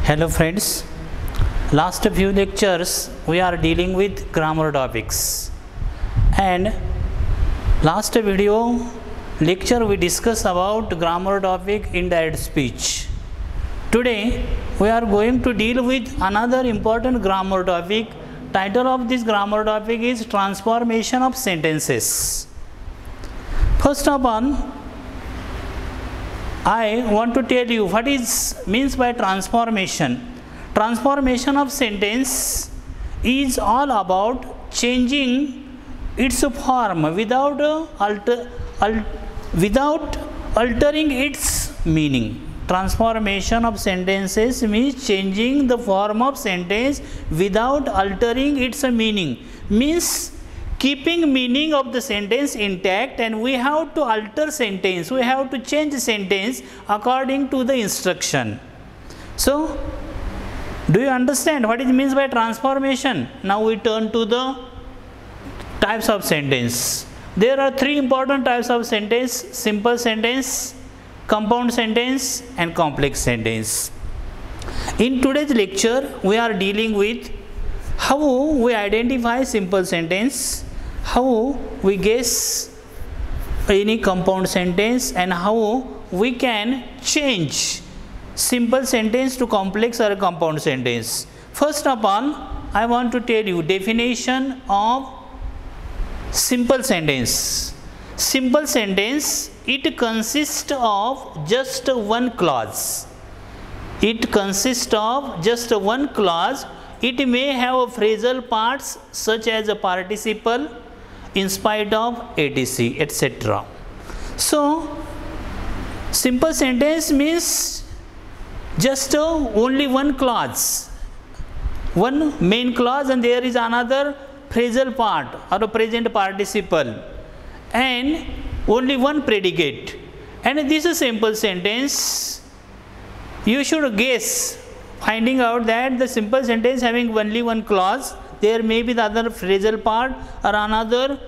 Hello friends, last few lectures we are dealing with grammar topics, and last video lecture we discussed about grammar topic indirect speech. Today we are going to deal with another important grammar topic. Title of this grammar topic is transformation of sentences. First of all, I want to tell you what is means by transformation. Transformation of sentence is all about changing its form without altering its meaning. Transformation of sentences means changing the form of sentence without altering its meaning. Means keeping meaning of the sentence intact, and we have to alter sentence, we have to change sentence according to the instruction. So do you understand what it means by transformation? Now we turn to the types of sentence. There are three important types of sentence: simple sentence, compound sentence, and complex sentence. In today's lecture we are dealing with how we identify simple sentence, how we guess any compound sentence, and how we can change simple sentence to complex or compound sentence. First of all, I want to tell you definition of simple sentence. Simple sentence, it consists of just one clause. It consists of just one clause. It may have phrasal parts such as a participle, in spite of, etc., etc. So simple sentence means just only one clause, one main clause, and there is another phrasal part or a present participle, and only one predicate. And this is simple sentence. You should guess, finding out that the simple sentence having only one clause, there may be the other phrasal part or another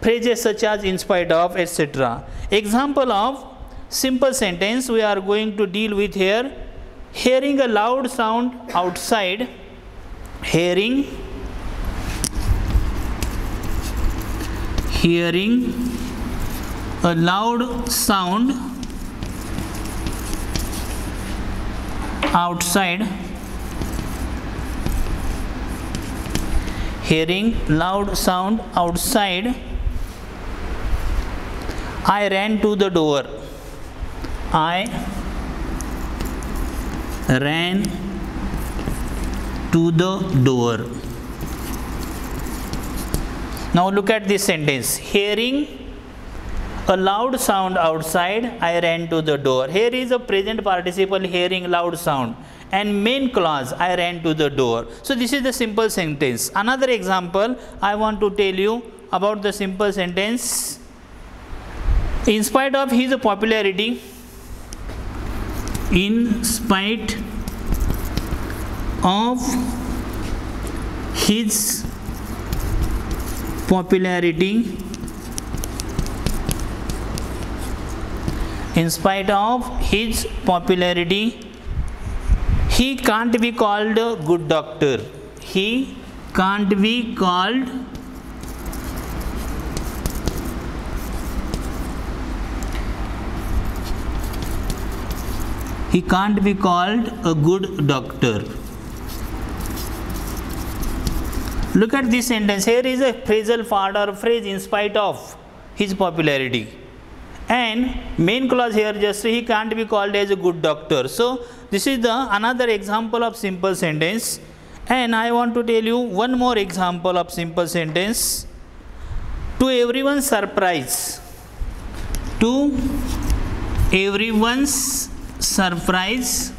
phrases such as in spite of, etc. Example of simple sentence we are going to deal with here. Hearing a loud sound outside. Hearing a loud sound outside. Hearing loud sound outside, I ran to the door. I ran to the door. Now look at this sentence. Hearing a loud sound outside, I ran to the door. Here is a present participle, hearing loud sound, and main clause, I ran to the door. So this is the simple sentence. Another example I want to tell you about the simple sentence. In spite of his popularity, in spite of his popularity, in spite of his popularity, he can't be called a good doctor. He can't be called a good doctor. Look at this sentence. Here is a phrasal part or phrase, in spite of his popularity, and main clause here just he can't be called as a good doctor. So this is the another example of simple sentence. And I want to tell you one more example of simple sentence. To everyone's surprise. To everyone's surprise,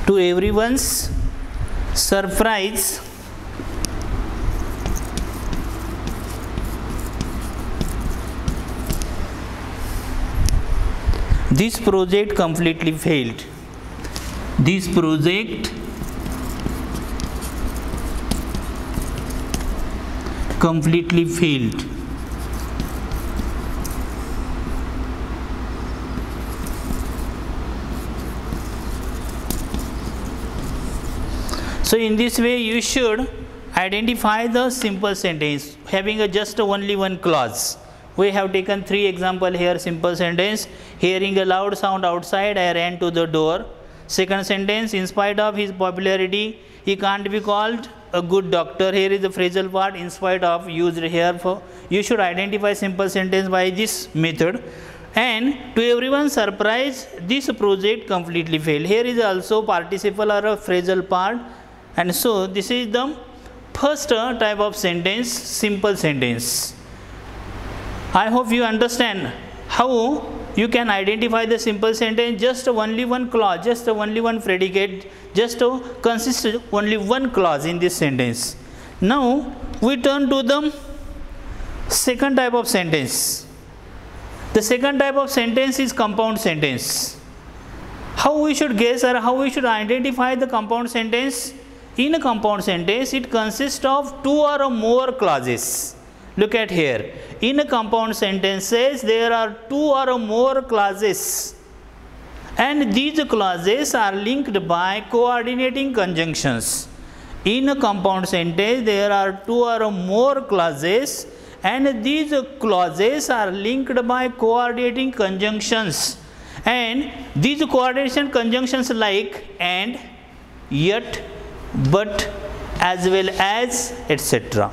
to everyone's surprise, this project completely failed. This project completely failed. So in this way you should identify the simple sentence having just only one clause. We have taken 3 examples here. Simple sentence: hearing a loud sound outside, I ran to the door. Second sentence: in spite of his popularity, he can't be called a good doctor. Here is the phrasal part, in spite of, used here. For you should identify simple sentence by this method. And to everyone's surprise, this project completely failed. Here is also participle or a phrasal part. And so this is the first type of sentence, simple sentence. I hope you understand how you can identify the simple sentence. Just only one clause, just only one predicate, just consists only one clause in this sentence. Now we turn to the second type of sentence. The second type of sentence is compound sentence. How we should guess or how we should identify the compound sentence? In a compound sentence, it consists of 2 or more clauses. Look at here. In a compound sentences, there are 2 or more clauses, and these clauses are linked by coordinating conjunctions. In a compound sentence, there are 2 or more clauses, and these clauses are linked by coordinating conjunctions. And these coordination conjunctions like and, yet, but, as well as, etc.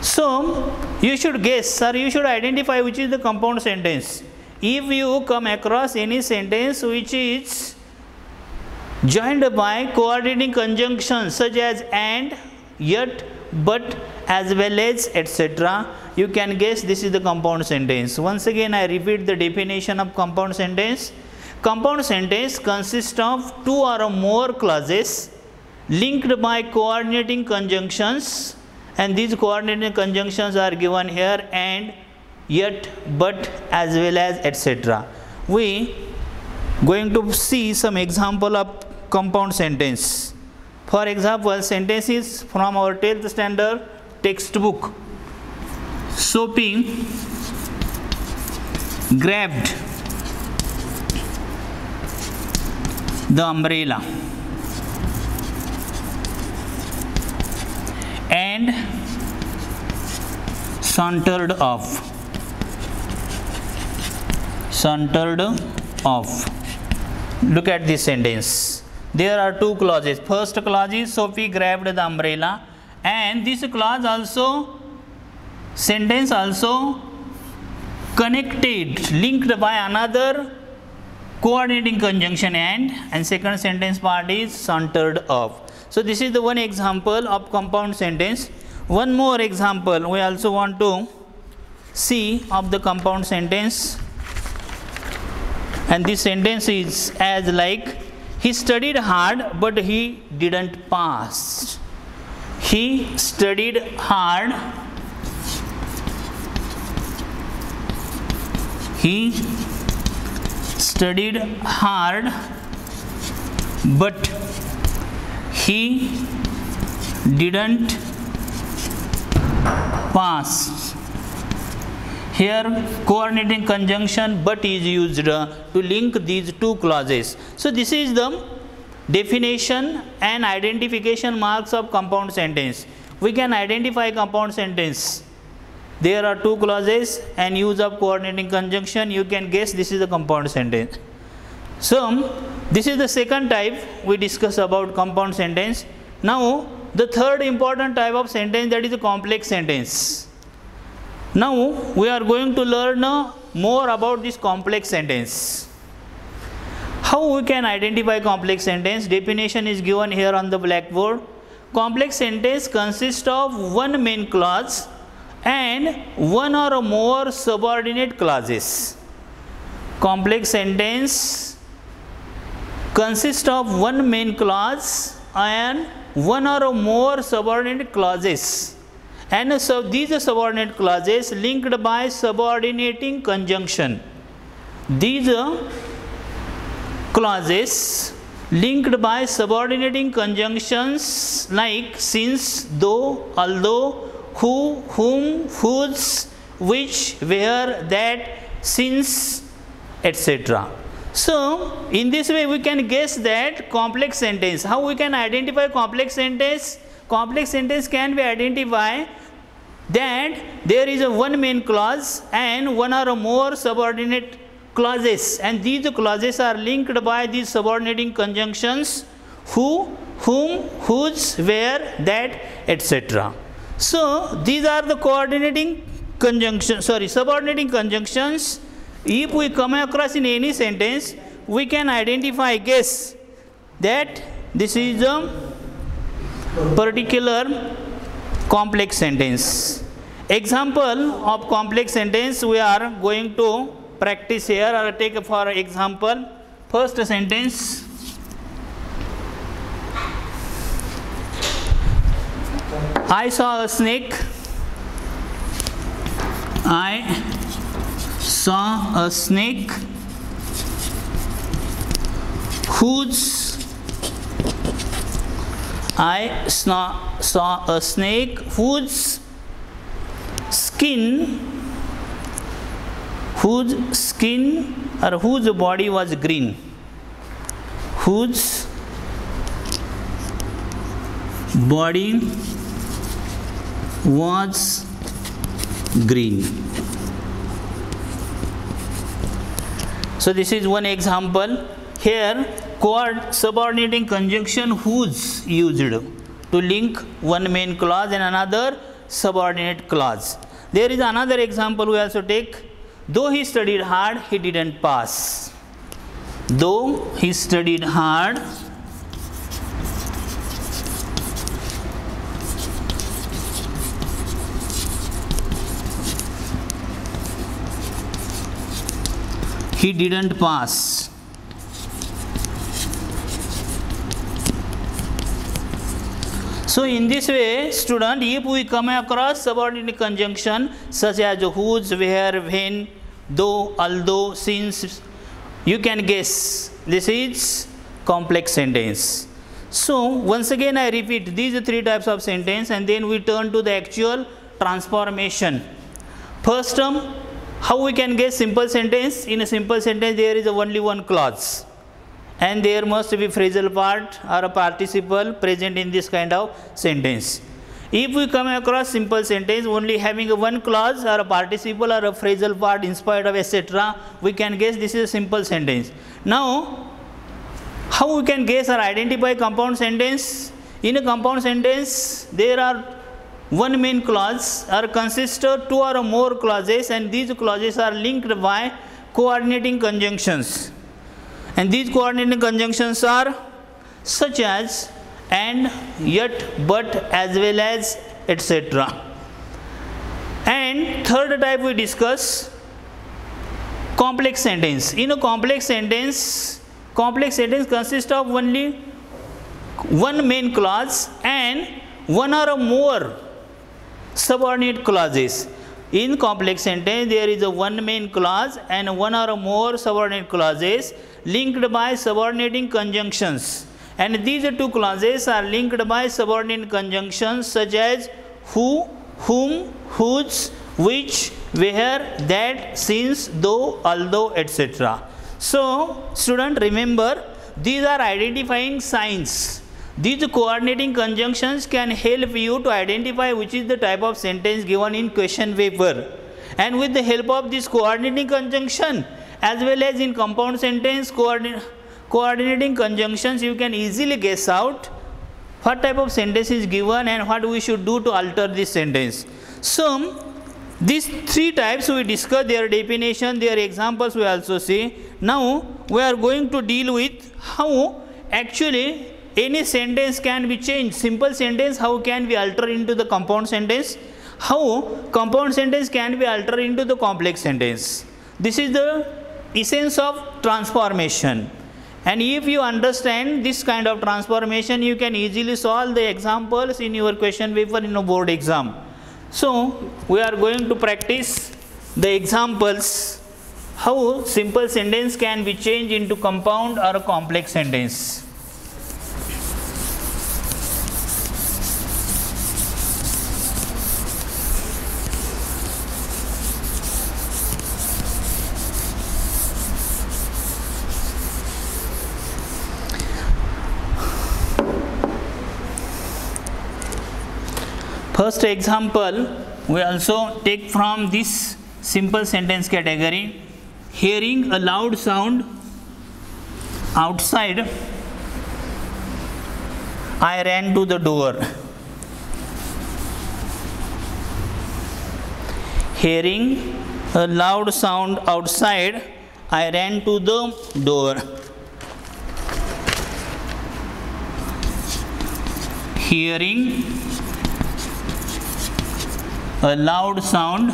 So you should guess or you should identify which is the compound sentence. If you come across any sentence which is joined by coordinating conjunctions such as and, yet, but, as well as, etc., you can guess this is the compound sentence. Once again I repeat the definition of compound sentence. Compound sentence consists of 2 or more clauses linked by coordinating conjunctions, and these coordinating conjunctions are given here: and, yet, but, as well as, etc. We going to see some example of compound sentence. For example, sentences from our 10th standard textbook. Sophie grabbed the umbrella and sauntered off. Look at this sentence. There are 2 clauses. First clause is Sophie grabbed the umbrella, and this clause also, sentence also connected, linked by another coordinating conjunction and second sentence part is sauntered off. So this is the one example of compound sentence. One more example we also want to see of the compound sentence, and this sentence is as like: he studied hard but he didn't pass. He studied hard, but he didn't pass. Here coordinating conjunction but is used to link these 2 clauses. So this is the definition and identification marks of compound sentence. We can identify compound sentence. There are 2 clauses and use of coordinating conjunction. You can guess this is a compound sentence. So this is the second type we discuss about compound sentence. Now the third important type of sentence, that is a complex sentence. Now we are going to learn more about this complex sentence. How we can identify complex sentence? Definition is given here on the blackboard. Complex sentence consists of one main clause and one or more subordinate clauses. Complex sentence consists of one main clause and one or more subordinate clauses, and so these subordinate clauses linked by subordinating conjunction. These clauses linked by subordinating conjunctions like since, though, although, who, whom, whose, which, where, that, since, etc. So in this way we can guess that complex sentence. How we can identify complex sentence? Complex sentence can be identified that there is a one main clause and one or more subordinate clauses, and these clauses are linked by these subordinating conjunctions who, whom, whose, where, that, etc. So these are the subordinating conjunctions. If we come across in any sentence, we can identify, guess that this is a particular complex sentence. Example of complex sentence we are going to practice here, or take for example. First sentence, I saw a snake. I saw a snake whose skin or whose body was green. Whose body was green. So this is one example. Here subordinating conjunction whose used to link one main clause and another subordinate clause. There is another example we also take. Though he studied hard, he didn't pass. Though he studied hard, he didn't pass. So in this way, student, if we come across subordinate conjunction such as whose, where, when, though, although, since, you can guess this is complex sentence. So once again I repeat, these are three types of sentence, and then we turn to the actual transformation. First term, how we can guess simple sentence? In a simple sentence there is only one clause, and there must be phrasal part or a participle present in this kind of sentence. If we come across simple sentence only having a one clause or a participle or a phrasal part in spite of etc., we can guess this is a simple sentence. Now, how we can guess or identify compound sentence? In a compound sentence, there are one main clause or consists of two or more clauses, and these clauses are linked by coordinating conjunctions. And these coordinating conjunctions are such as and, yet, but, as well as, etc. And third type we discuss complex sentence. In a complex sentence consists of only one main clause and one or more subordinate clauses. In complex sentence there is a one main clause and one or more subordinate clauses linked by subordinating conjunctions, and these two clauses are linked by subordinate conjunctions such as who, whom, whose, which, where, that, since, though, although, etc. So student, remember, these are identifying signs. These coordinating conjunctions can help you to identify which is the type of sentence given in question paper, and with the help of this coordinating conjunction as well as in compound sentence coordinating conjunctions, you can easily guess out what type of sentence is given and what we should do to alter this sentence. So these three types we discussed, their definition, their examples we also see. Now we are going to deal with how actually any sentence can be changed. Simple sentence how can we alter into the compound sentence, how compound sentence can be altered into the complex sentence. This is the essence of transformation, and if you understand this kind of transformation, you can easily solve the examples in your question paper in a board exam. So we are going to practice the examples how simple sentence can be changed into compound or a complex sentence. First example we also take from this simple sentence category. Hearing a loud sound outside, I ran to the door. Hearing a loud sound outside, I ran to the door. Hearing a loud sound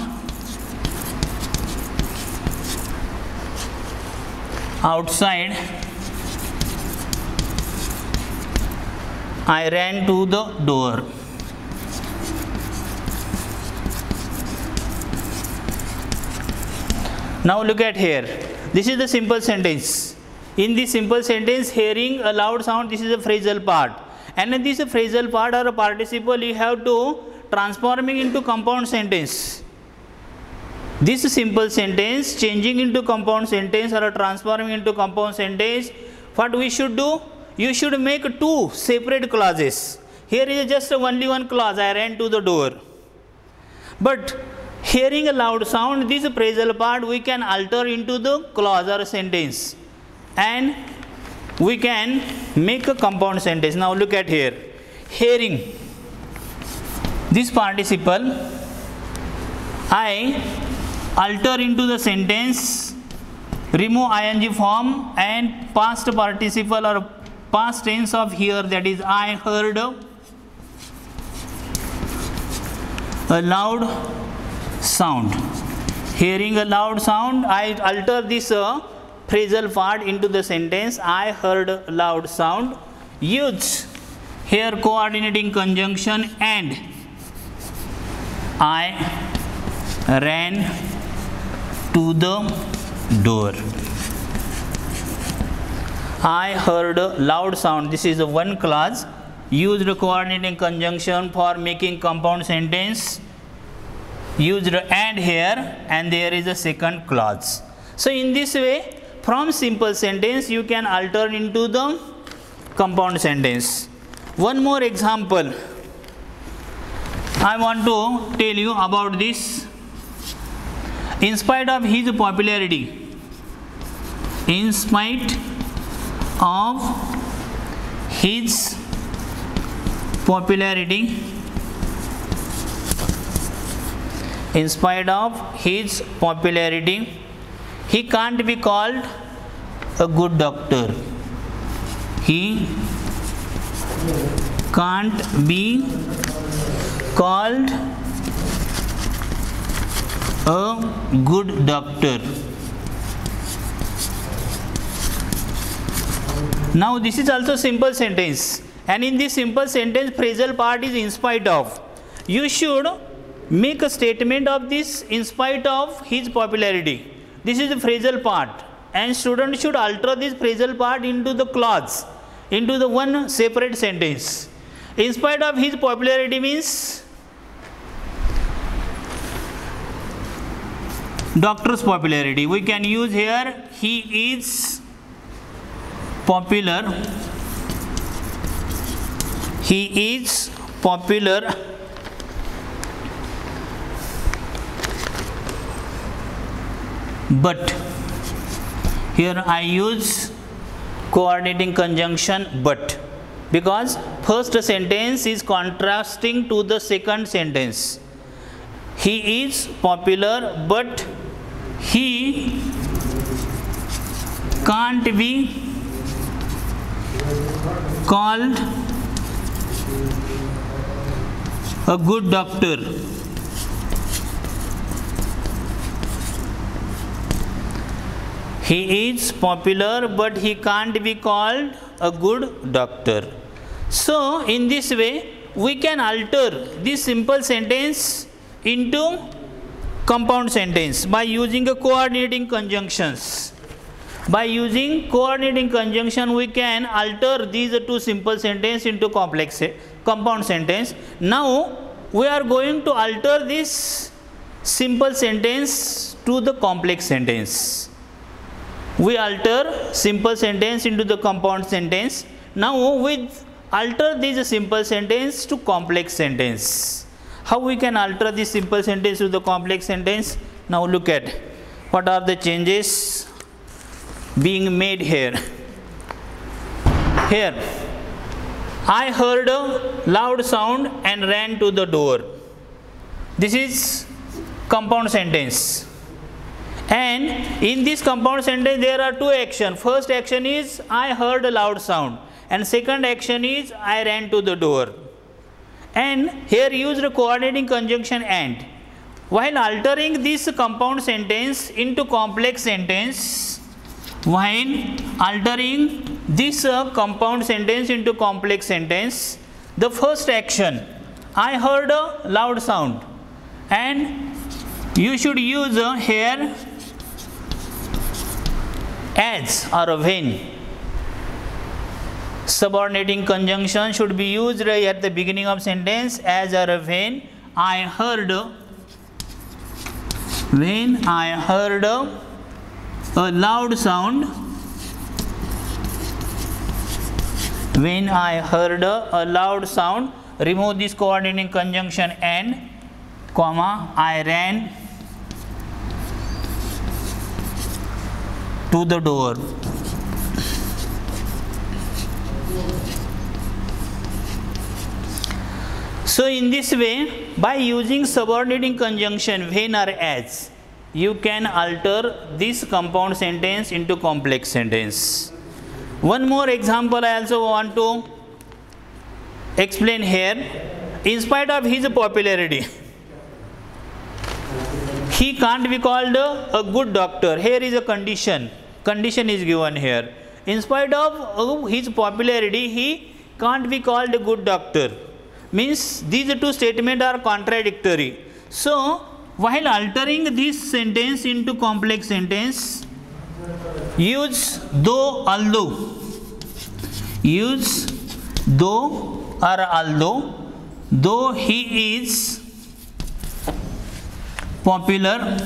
outside, I ran to the door. Now look at here. This is the simple sentence. In this simple sentence, hearing a loud sound, this is a phrasal part. And in this phrasal part or a participle, you have to transforming into compound sentence. This simple sentence changing into compound sentence or transforming into compound sentence, what we should do? You should make two separate clauses. Here is just only one clause, I ran to the door. But hearing a loud sound, this phrasal part we can alter into the clause or sentence. And we can make a compound sentence. Now look at here. Hearing. This participle, I alter into the sentence, remove ing form and past participle or past tense of hear, that is I heard a loud sound. Hearing a loud sound, I alter this phrasal part into the sentence, I heard a loud sound. Use here coordinating conjunction and. I ran to the door. I heard a loud sound. This is one clause. Used coordinating conjunction for making compound sentence. Used and here, and there is a second clause. So in this way, from simple sentence you can alter into the compound sentence. One more example I want to tell you about this. In spite of his popularity, in spite of his popularity, in spite of his popularity, he can't be called a good doctor. He can't be called a good doctor. Now this is also simple sentence, and in this simple sentence phrasal part is in spite of. You should make a statement of this in spite of his popularity. This is the phrasal part, and student should alter this phrasal part into the clause, into the one separate sentence. In spite of his popularity means doctor's popularity. We can use here, he is popular. He is popular but. Here I use coordinating conjunction but, because first sentence is contrasting to the second sentence. He is popular but he can't be called a good doctor. He is popular but he can't be called a good doctor. So in this way we can alter this simple sentence into compound sentence by using a coordinating conjunctions. By using coordinating conjunction we can alter these two simple sentence into compound sentence. Now we are going to alter this simple sentence to the complex sentence. We alter simple sentence into the compound sentence. Now we alter this simple sentence to complex sentence. How we can alter this simple sentence to the complex sentence? Now look at what are the changes being made here. Here, I heard a loud sound and ran to the door. This is compound sentence. And in this compound sentence there are two actions. First action is I heard a loud sound, and second action is I ran to the door. And here used a coordinating conjunction and. While altering this compound sentence into complex sentence, the first action, I heard a loud sound, and you should use here as or when. Subordinating conjunction should be used at the beginning of sentence as or when. I heard a loud sound, when I heard a loud sound, remove this coordinating conjunction and, comma, I ran to the door. So in this way, by using subordinating conjunction when or as, you can alter this compound sentence into complex sentence. One more example I also want to explain here. In spite of his popularity, he can't be called a good doctor. Here is a condition. Condition is given here. In spite of his popularity, he can't be called a good doctor. Means these two statements are contradictory. So while altering this sentence into complex sentence, use though, although. Use though or although. Though he is popular,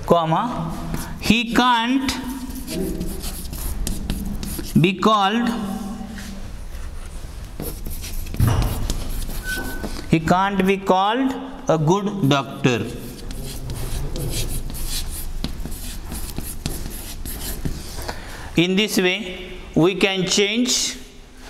comma, he can't be called a good doctor. In this way, we can change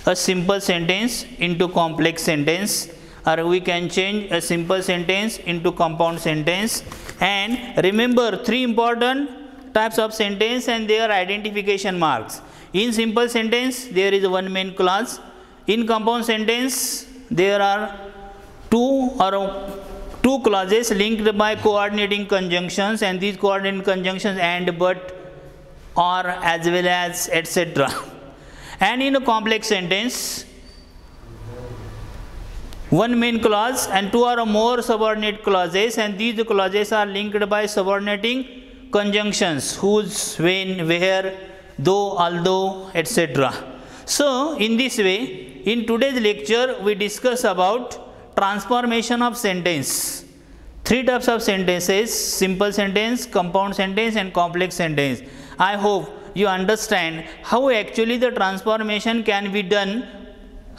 a simple sentence into complex sentence, or we can change a simple sentence into compound sentence. And remember three important types of sentence and their identification marks. In simple sentence, there is one main clause. In compound sentence, there are two clauses linked by coordinating conjunctions, and these coordinating conjunctions and, but, or, as well as, etc. And in a complex sentence, one main clause and two or more subordinate clauses, and these clauses are linked by subordinating conjunctions whose, when, where, though, although, etc. So in this way, in today's lecture we discuss about transformation of sentence. Three types of sentences: simple sentence, compound sentence, and complex sentence. I hope you understand how actually the transformation can be done,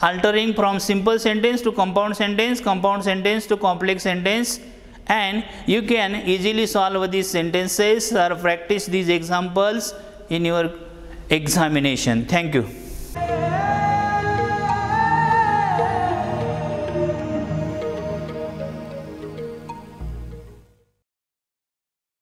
altering from simple sentence to compound sentence to complex sentence, and you can easily solve these sentences or practice these examples in your examination. Thank you.